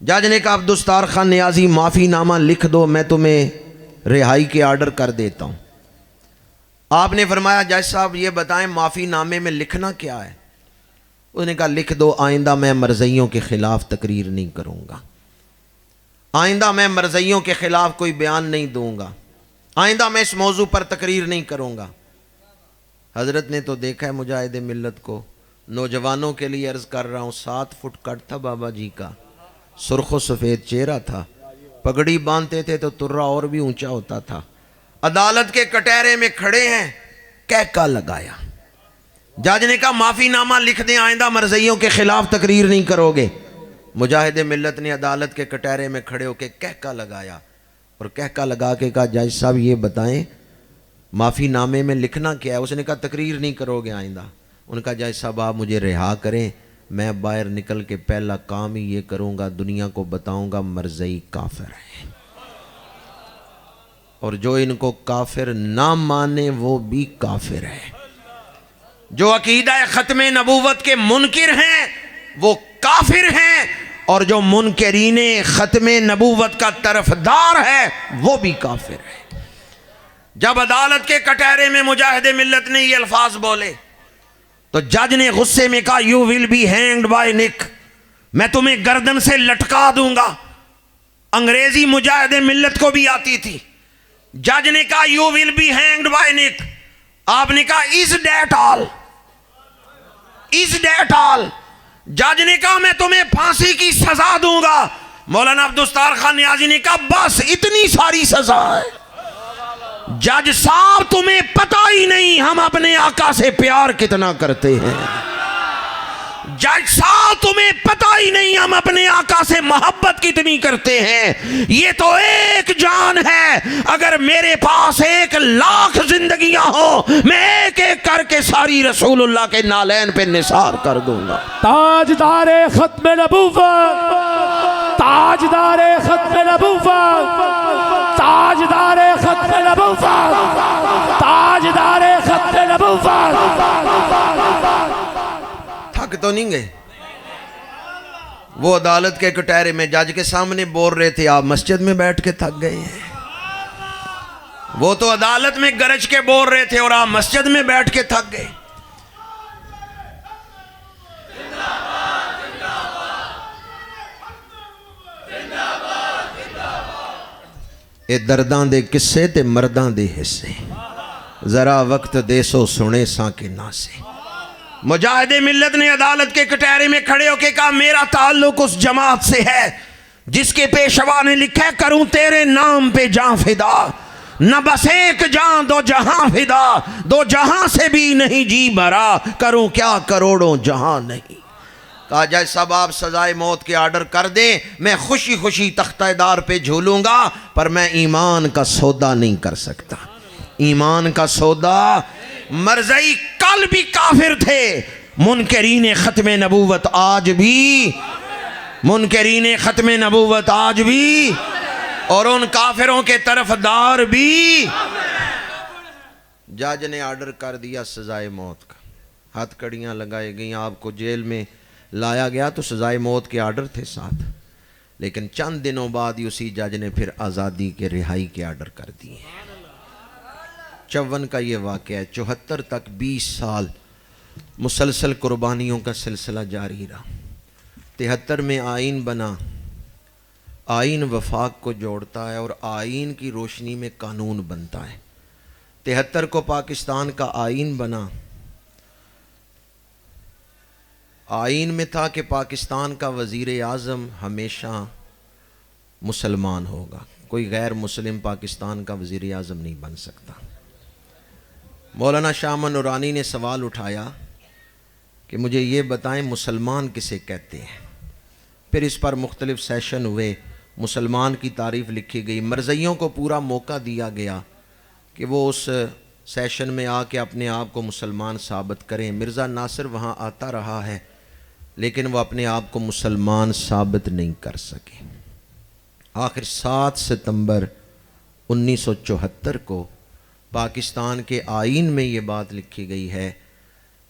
جج نے کہا عبدالستار خان نیازی معافی نامہ لکھ دو، میں تمہیں رہائی کے آرڈر کر دیتا ہوں۔ آپ نے فرمایا جج صاحب یہ بتائیں معافی نامے میں لکھنا کیا ہے؟ اس نے کہا لکھ دو آئندہ میں مرزائیوں کے خلاف تقریر نہیں کروں گا، آئندہ میں مرزائیوں کے خلاف کوئی بیان نہیں دوں گا، آئندہ میں اس موضوع پر تقریر نہیں کروں گا۔ حضرت نے تو دیکھا ہے مجاہد ملت کو، نوجوانوں کے لیے عرض کر رہا ہوں، 7 فٹ کٹ تھا بابا جی کا، سرخ و سفید چہرہ تھا، پگڑی باندھتے تھے تو ترا اور بھی اونچا ہوتا تھا۔ عدالت کے کٹہرے میں کھڑے ہیں، کہکا لگایا۔ جج نے کہا معافی نامہ لکھ دیں، آئندہ مرزائیوں کے خلاف تقریر نہیں کرو گے۔ مجاہد ملت نے عدالت کے کٹہرے میں کھڑے ہو کے کہکا لگایا، اور کہکا لگا کے کہا جج صاحب یہ بتائیں معافی نامے میں لکھنا کیا ہے؟ اس نے کہا تقریر نہیں کرو گے آئندہ۔ انہوں نے کہا جج صاحب آپ مجھے رہا کریں، میں باہر نکل کے پہلا کام ہی یہ کروں گا، دنیا کو بتاؤں گا مرزائی کافر ہیں، اور جو ان کو کافر نہ مانے وہ بھی کافر ہے۔ جو عقیدہ ختم نبوت کے منکر ہیں وہ کافر ہیں، اور جو منکرین ختم نبوت کا طرفدار ہے وہ بھی کافر ہے۔ جب عدالت کے کٹہرے میں مجاہد ملت نے یہ الفاظ بولے تو جج نے غصے میں کہا you will be hanged by neck, میں تمہیں گردن سے لٹکا دوں گا۔ انگریزی مجاہد ملت کو بھی آتی تھی۔ جج نے کہا you will be hanged by neck, آپ نے کہا is that all, is that all? جج نے کہا میں تمہیں پھانسی کی سزا دوں گا۔ مولانا عبدالستار خان نیازی نے کہا بس اتنی ساری سزا ہے؟ جج صاحب تمہیں پتہ ہی نہیں ہم اپنے آقا سے پیار کتنا کرتے ہیں، جج صاحب تمہیں پتہ ہی نہیں ہم اپنے آقا سے محبت کتنی کرتے ہیں۔ یہ تو ایک جان ہے، اگر میرے پاس 1,00,000 زندگیاں ہوں میں ایک ایک کر کے ساری رسول اللہ کے نالین پہ نثار کر دوں گا۔
تاجدار ختم نبوت، تاجدار ختم نبوت، تاجدار ختم نبوت، تاجدار ختم نبوت۔
تھک تو نہیں گئے؟ وہ عدالت کے کٹہرے میں جج کے سامنے بول رہے تھے، آپ مسجد میں بیٹھ کے تھک گئے ہیں۔ وہ تو عدالت میں گرج کے بول رہے تھے اور آپ مسجد میں بیٹھ کے تھک گئے۔ اے درداں دے قصے تے مرداں دے حصے، ذرا وقت دے سو سنے ساں کے ناسے۔ مجاہد ملت نے عدالت کے کٹہرے میں کھڑے ہو کے کہا میرا تعلق اس جماعت سے ہے جس کے پیشوا نے لکھا ہے کروں تیرے نام پہ جاں فدا، نہ بس ایک جاں دو جہاں فدا، دو جہاں سے بھی نہیں جی بھرا، کروں کیا کروڑوں جہاں نہیں۔ کہا جج صاحب آپ سزائے موت کے آرڈر کر دیں، میں خوشی خوشی تختہ دار پہ جھولوں گا، پر میں ایمان کا سودا نہیں کر سکتا۔ ایمان کا سودا، مرزائی کل بھی کافر تھے، منکرین ختم نبوت آج بھی، منکرین ختم نبوت آج بھی، اور ان کافروں کے طرفدار بھی۔ جج نے آرڈر کر دیا سزائے موت کا، ہاتھ کڑیاں لگائے گئیں، آپ کو جیل میں لایا گیا تو سزائے موت کے آرڈر تھے ساتھ، لیکن چند دنوں بعد ہی اسی جج نے پھر آزادی کے رہائی کے آرڈر کر دیے۔ 54 کا یہ واقعہ ہے۔ 74 تک 20 سال مسلسل قربانیوں کا سلسلہ جاری رہا۔ 73 میں آئین بنا، آئین وفاق کو جوڑتا ہے اور آئین کی روشنی میں قانون بنتا ہے۔ 73 کو پاکستان کا آئین بنا، آئین میں تھا کہ پاکستان کا وزیر اعظم ہمیشہ مسلمان ہوگا، کوئی غیر مسلم پاکستان کا وزیر اعظم نہیں بن سکتا۔ مولانا شاہ احمد نورانی نے سوال اٹھایا کہ مجھے یہ بتائیں مسلمان کسے کہتے ہیں؟ پھر اس پر مختلف سیشن ہوئے، مسلمان کی تعریف لکھی گئی، مرزائیوں کو پورا موقع دیا گیا کہ وہ اس سیشن میں آ کے اپنے آپ کو مسلمان ثابت کریں۔ مرزا ناصر وہاں آتا رہا ہے لیکن وہ اپنے آپ کو مسلمان ثابت نہیں کر سکے۔ آخر 7 ستمبر 1974 کو پاکستان کے آئین میں یہ بات لکھی گئی ہے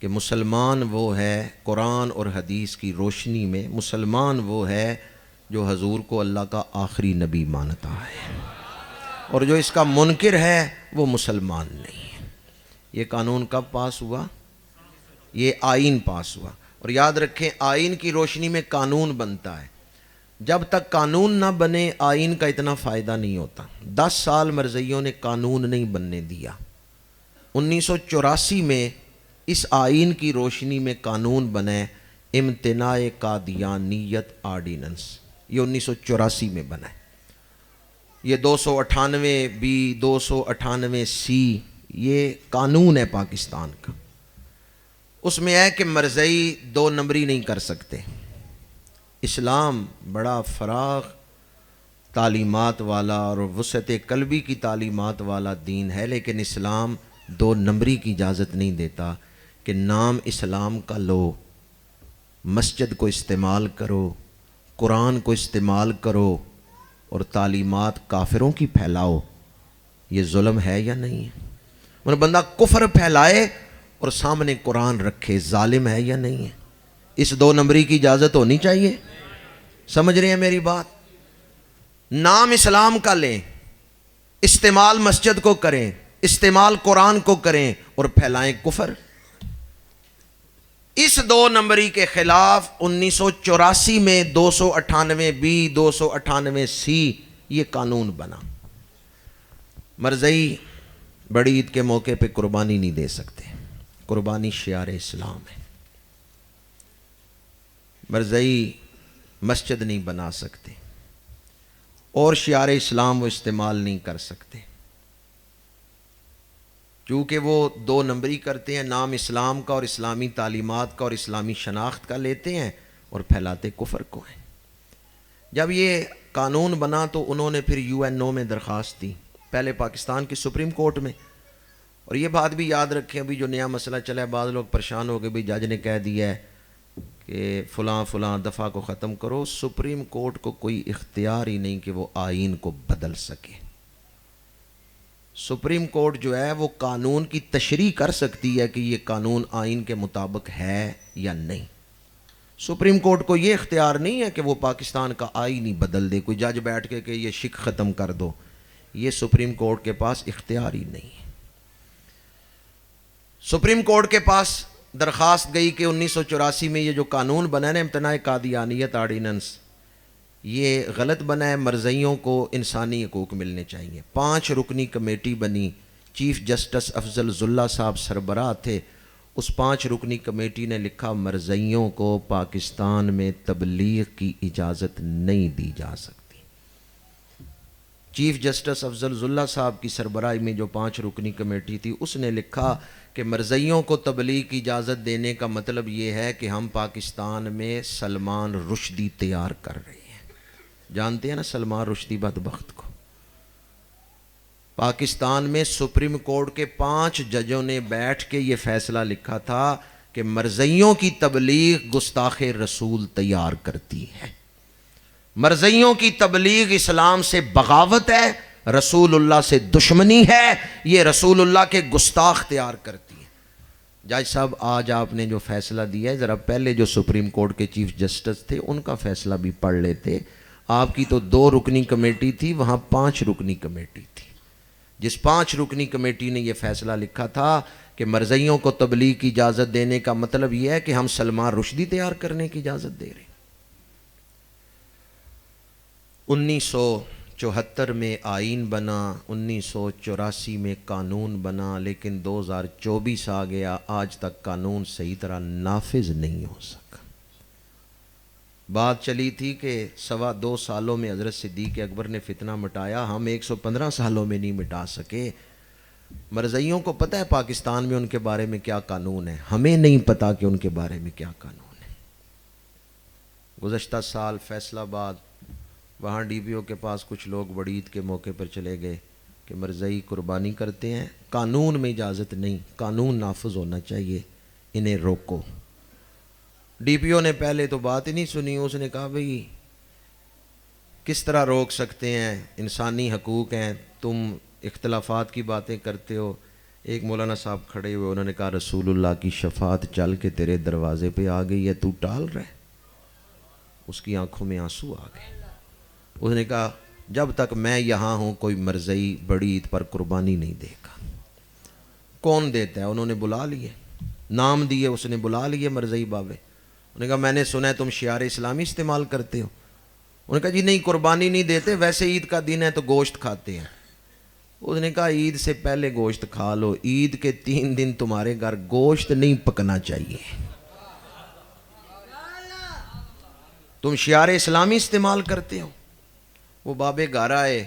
کہ مسلمان وہ ہے قرآن اور حدیث کی روشنی میں، مسلمان وہ ہے جو حضور کو اللہ کا آخری نبی مانتا ہے، اور جو اس کا منکر ہے وہ مسلمان نہیں ہے۔ یہ قانون کب پاس ہوا؟ یہ آئین پاس ہوا۔ اور یاد رکھیں آئین کی روشنی میں قانون بنتا ہے، جب تک قانون نہ بنے آئین کا اتنا فائدہ نہیں ہوتا۔ 10 سال مرزائیوں نے قانون نہیں بننے دیا۔ 1984 میں اس آئین کی روشنی میں قانون بنے امتناع قادیانیت آرڈیننس، یہ 1984 میں بنا ہے۔ یہ 298 بی 298 سی یہ قانون ہے پاکستان کا. اس میں ہے کہ مرزئی 2 نمبری نہیں کر سکتے. اسلام بڑا فراغ تعلیمات والا اور وسعت قلبی کی تعلیمات والا دین ہے، لیکن اسلام 2 نمبری کی اجازت نہیں دیتا کہ نام اسلام کا لو، مسجد کو استعمال کرو، قرآن کو استعمال کرو اور تعلیمات کافروں کی پھیلاؤ. یہ ظلم ہے یا نہیں ہے؟ وہ بندہ کفر پھیلائے اور سامنے قرآن رکھے، ظالم ہے یا نہیں ہے؟ اس 2 نمبری کی اجازت ہونی چاہیے. سمجھ رہے ہیں میری بات؟ نام اسلام کا لیں، استعمال مسجد کو کریں، استعمال قرآن کو کریں اور پھیلائیں کفر. اس 2 نمبری کے خلاف 1984 میں 298 بی 298 سی یہ قانون بنا. مرزئی بڑی عید کے موقع پہ قربانی نہیں دے سکتے، قربانی شعار اسلام ہے. مرزئی مسجد نہیں بنا سکتے اور شعار اسلام وہ استعمال نہیں کر سکتے، چونکہ وہ 2 نمبری کرتے ہیں، نام اسلام کا اور اسلامی تعلیمات کا اور اسلامی شناخت کا لیتے ہیں اور پھیلاتے کفر کو ہیں. جب یہ قانون بنا تو انہوں نے پھر UN میں درخواست دی، پہلے پاکستان کی سپریم کورٹ میں. اور یہ بات بھی یاد رکھیں، ابھی جو نیا مسئلہ چلا ہے بعض لوگ پریشان ہو گئے، بھی جج نے کہہ دیا ہے کہ فلاں دفعہ کو ختم کرو. سپریم کورٹ کو کوئی اختیار ہی نہیں کہ وہ آئین کو بدل سکے. سپریم کورٹ جو ہے وہ قانون کی تشریح کر سکتی ہے کہ یہ قانون آئین کے مطابق ہے یا نہیں. سپریم کورٹ کو یہ اختیار نہیں ہے کہ وہ پاکستان کا آئین ہی بدل دے، کوئی جج بیٹھ کے کہ یہ شک ختم کر دو. یہ سپریم کورٹ کے پاس اختیار ہی نہیں ہے. سپریم کورٹ کے پاس درخواست گئی کہ 1984 میں یہ جو قانون بنا ہے نا، امتناع قادیانیت آرڈیننس، یہ غلط بنا ہے، مرزئیوں کو انسانی حقوق ملنے چاہیے. 5 رکنی کمیٹی بنی، چیف جسٹس افضل زلہ صاحب سربراہ تھے. اس 5 رکنی کمیٹی نے لکھا مرزئیوں کو پاکستان میں تبلیغ کی اجازت نہیں دی جا سکتی. چیف جسٹس افضل زلہ صاحب کی سربراہی میں جو 5 رکنی کمیٹی تھی، اس نے لکھا کہ مرزئیوں کو تبلیغ کی اجازت دینے کا مطلب یہ ہے کہ ہم پاکستان میں سلمان رشدی تیار کر رہے ہیں. جانتے ہیں نا سلمان رشدی بدبخت کو؟ پاکستان میں سپریم کورٹ کے 5 ججوں نے بیٹھ کے یہ فیصلہ لکھا تھا کہ مرزئیوں کی تبلیغ گستاخ رسول تیار کرتی ہے. مرزئیوں کی تبلیغ اسلام سے بغاوت ہے، رسول اللہ سے دشمنی ہے، یہ رسول اللہ کے گستاخ تیار کرتی ہے. جج صاحب آج آپ نے جو فیصلہ دیا ہے، ذرا پہلے جو سپریم کورٹ کے چیف جسٹس تھے ان کا فیصلہ بھی پڑھ لیتے. آپ کی تو 2 رکنی کمیٹی تھی، وہاں 5 رکنی کمیٹی تھی. جس 5 رکنی کمیٹی نے یہ فیصلہ لکھا تھا کہ مرزئیوں کو تبلیغ کی اجازت دینے کا مطلب یہ ہے کہ ہم سلمان رشدی تیار کرنے کی اجازت دے رہے ہیں. 1974 میں آئین بنا، 1984 میں قانون بنا، لیکن 2024 آ گیا، آج تک قانون صحیح طرح نافذ نہیں ہو سکا. بات چلی تھی کہ 2.25 سالوں میں حضرت صدیق اکبر نے فتنہ مٹایا، ہم 115 سالوں میں نہیں مٹا سکے. مرزئیوں کو پتہ ہے پاکستان میں ان کے بارے میں کیا قانون ہے، ہمیں نہیں پتا کہ ان کے بارے میں کیا قانون ہے. گزشتہ سال فیصل آباد وہاں ڈی پی او کے پاس کچھ لوگ بڑی عید کے موقع پر چلے گئے کہ مرزئی قربانی کرتے ہیں، قانون میں اجازت نہیں، قانون نافذ ہونا چاہیے، انہیں روکو. ڈی پی او نے پہلے تو بات ہی نہیں سنی، اس نے کہا بھئی کس طرح روک سکتے ہیں، انسانی حقوق ہیں، تم اختلافات کی باتیں کرتے ہو. ایک مولانا صاحب کھڑے ہوئے، انہوں نے کہا رسول اللہ کی شفاعت چل کے تیرے دروازے پہ آ گئی ہے، تو ٹال رہے. اس کی آنکھوں میں آنسو آ گئے. اس نے کہا جب تک میں یہاں ہوں کوئی مرزئی بڑی عید پر قربانی نہیں دے گا. کون دیتا ہے؟ انہوں نے بلا لیے، نام دیے، اس نے بلا لیے مرزئی بابے. انہوں نے کہا میں نے سنا ہے تم شعار اسلامی استعمال کرتے ہو. انہوں نے کہا جی نہیں، قربانی نہیں دیتے، ویسے عید کا دن ہے تو گوشت کھاتے ہیں. اس نے کہا عید سے پہلے گوشت کھا لو، عید کے 3 دن تمہارے گھر گوشت نہیں پکنا چاہیے. تم شعار اسلامی استعمال کرتے ہو. وہ بابے گھر آئے،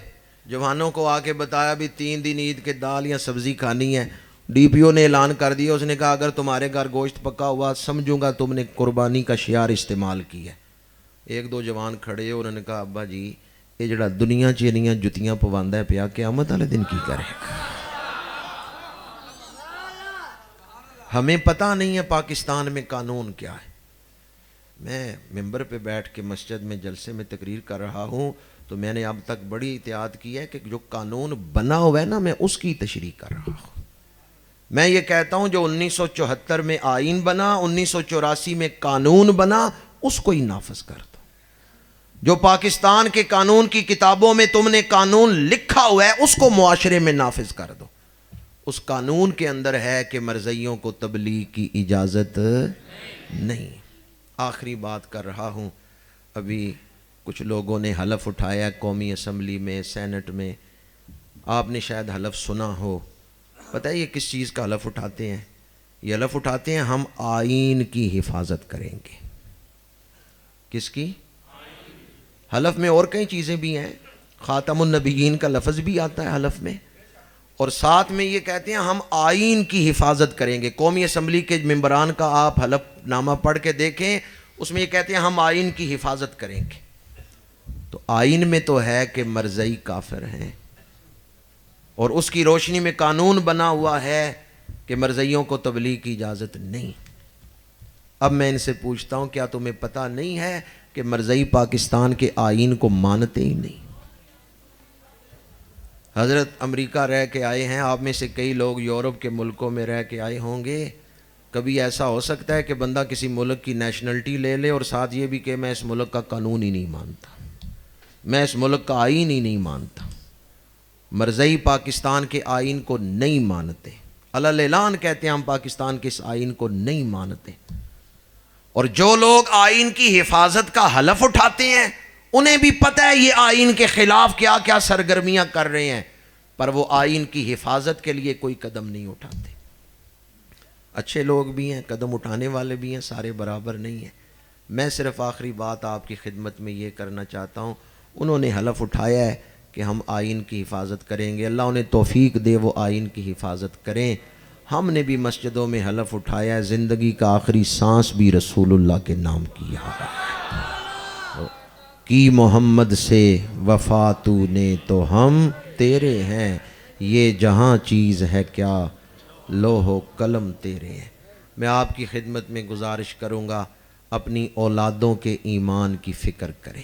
جوانوں کو آ کے بتایا بھی 3 دن عید کے دال یا سبزی کھانی ہے، ڈی پی او نے اعلان کر دیا، اس نے کہا اگر تمہارے گھر گوشت پکا ہوا سمجھوں گا تم نے قربانی کا شعار استعمال کیا ہے۔ 1-2 جوان کھڑے اور انہوں نے کہا ابا جی یہ جڑا دنیا چینیاں جتیاں پواندا ہے پیا قیامت والے دن کی کرے گا؟ ہمیں پتہ نہیں ہے پاکستان میں قانون کیا ہے۔ میں ممبر پہ بیٹھ کے مسجد میں جلسے میں تقریر کر رہا ہوں تو میں نے اب تک بڑی احتیاط کی ہے کہ جو قانون بنا ہوا ہے نا میں اس کی تشریح کر رہا ہوں۔ میں یہ کہتا ہوں جو 1974 میں آئین بنا، 1984 میں قانون بنا، اس کو ہی نافذ کر دو۔ جو پاکستان کے قانون کی کتابوں میں تم نے قانون لکھا ہوا ہے اس کو معاشرے میں نافذ کر دو۔ اس قانون کے اندر ہے کہ مرزائیوں کو تبلیغ کی اجازت نہیں۔ آخری بات کر رہا ہوں، ابھی کچھ لوگوں نے حلف اٹھایا قومی اسمبلی میں، سینٹ میں، آپ نے شاید حلف سنا ہو۔ پتہ ہے یہ کس چیز کا حلف اٹھاتے ہیں؟ یہ حلف اٹھاتے ہیں ہم آئین کی حفاظت کریں گے۔ کس کی؟ حلف میں اور کئی چیزیں بھی ہیں، خاتم النبیین کا لفظ بھی آتا ہے حلف میں، اور ساتھ میں یہ کہتے ہیں ہم آئین کی حفاظت کریں گے۔ قومی اسمبلی کے ممبران کا آپ حلف نامہ پڑھ کے دیکھیں، اس میں یہ کہتے ہیں ہم آئین کی حفاظت کریں گے۔ تو آئین میں تو ہے کہ مرزائی کافر ہیں، اور اس کی روشنی میں قانون بنا ہوا ہے کہ مرزائیوں کو تبلیغ کی اجازت نہیں۔ اب میں ان سے پوچھتا ہوں کیا تمہیں پتہ نہیں ہے کہ مرزائی پاکستان کے آئین کو مانتے ہی نہیں؟ حضرت امریکہ رہ کے آئے ہیں، آپ میں سے کئی لوگ یورپ کے ملکوں میں رہ کے آئے ہوں گے۔ کبھی ایسا ہو سکتا ہے کہ بندہ کسی ملک کی نیشنلٹی لے لے اور ساتھ یہ بھی کہ میں اس ملک کا قانون ہی نہیں مانتا، میں اس ملک کا آئین ہی نہیں مانتا۔ مرزائی پاکستان کے آئین کو نہیں مانتے، علل اعلان کہتے ہیں ہم پاکستان کے اس آئین کو نہیں مانتے۔ اور جو لوگ آئین کی حفاظت کا حلف اٹھاتے ہیں انہیں بھی پتہ ہے یہ آئین کے خلاف کیا کیا سرگرمیاں کر رہے ہیں، پر وہ آئین کی حفاظت کے لیے کوئی قدم نہیں اٹھاتے۔ اچھے لوگ بھی ہیں، قدم اٹھانے والے بھی ہیں، سارے برابر نہیں ہیں۔ میں صرف آخری بات آپ کی خدمت میں یہ کرنا چاہتا ہوں، انہوں نے حلف اٹھایا ہے کہ ہم آئین کی حفاظت کریں گے، اللہ انہیں توفیق دے وہ آئین کی حفاظت کریں۔ ہم نے بھی مسجدوں میں حلف اٹھایا ہے، زندگی کا آخری سانس بھی رسول اللہ کے نام کیا ہے، کی محمد سے وفا تو نے تو ہم تیرے ہیں، یہ جہاں چیز ہے کیا لوح و قلم تیرے ہیں۔ میں آپ کی خدمت میں گزارش کروں گا اپنی اولادوں کے ایمان کی فکر کریں۔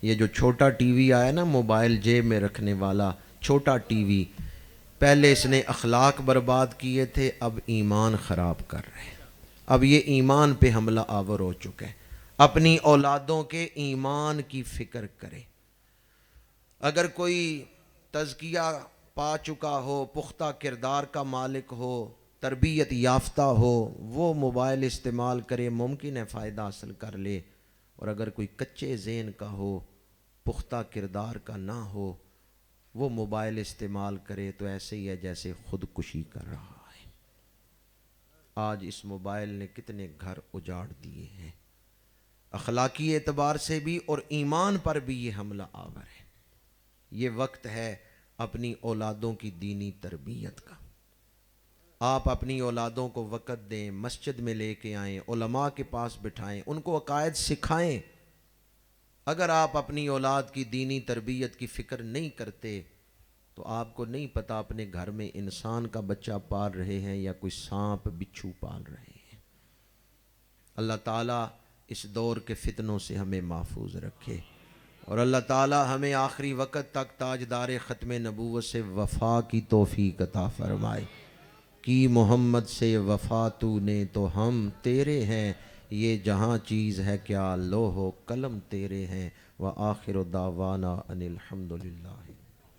یہ جو چھوٹا ٹی وی آیا نا، موبائل جیب میں رکھنے والا چھوٹا ٹی وی، پہلے اس نے اخلاق برباد کیے تھے، اب ایمان خراب کر رہے ہیں، اب یہ ایمان پہ حملہ آور ہو چکا ہے۔ اپنی اولادوں کے ایمان کی فکر کریں۔ اگر کوئی تزکیہ پا چکا ہو، پختہ کردار کا مالک ہو، تربیت یافتہ ہو، وہ موبائل استعمال کرے، ممکن ہے فائدہ حاصل کر لے، اور اگر کوئی کچے ذہن کا ہو، پختہ کردار کا نہ ہو، وہ موبائل استعمال کرے تو ایسے ہی ہے جیسے خودکشی کر رہا ہے۔ آج اس موبائل نے کتنے گھر اجاڑ دیے ہیں، اخلاقی اعتبار سے بھی اور ایمان پر بھی یہ حملہ آور ہے۔ یہ وقت ہے اپنی اولادوں کی دینی تربیت کا۔ آپ اپنی اولادوں کو وقت دیں، مسجد میں لے کے آئیں، علماء کے پاس بٹھائیں، ان کو عقائد سکھائیں۔ اگر آپ اپنی اولاد کی دینی تربیت کی فکر نہیں کرتے تو آپ کو نہیں پتہ اپنے گھر میں انسان کا بچہ پال رہے ہیں یا کوئی سانپ بچھو پال رہے ہیں۔ اللہ تعالیٰ اس دور کے فتنوں سے ہمیں محفوظ رکھے، اور اللہ تعالیٰ ہمیں آخری وقت تک تاجدار ختم نبوت سے وفا کی توفیق عطا فرمائے۔ کی محمد سے وفا تو نے تو ہم تیرے ہیں، یہ جہاں چیز ہے کیا لوح و قلم تیرے ہیں۔ وآخر دعوانا ان الحمدللہ۔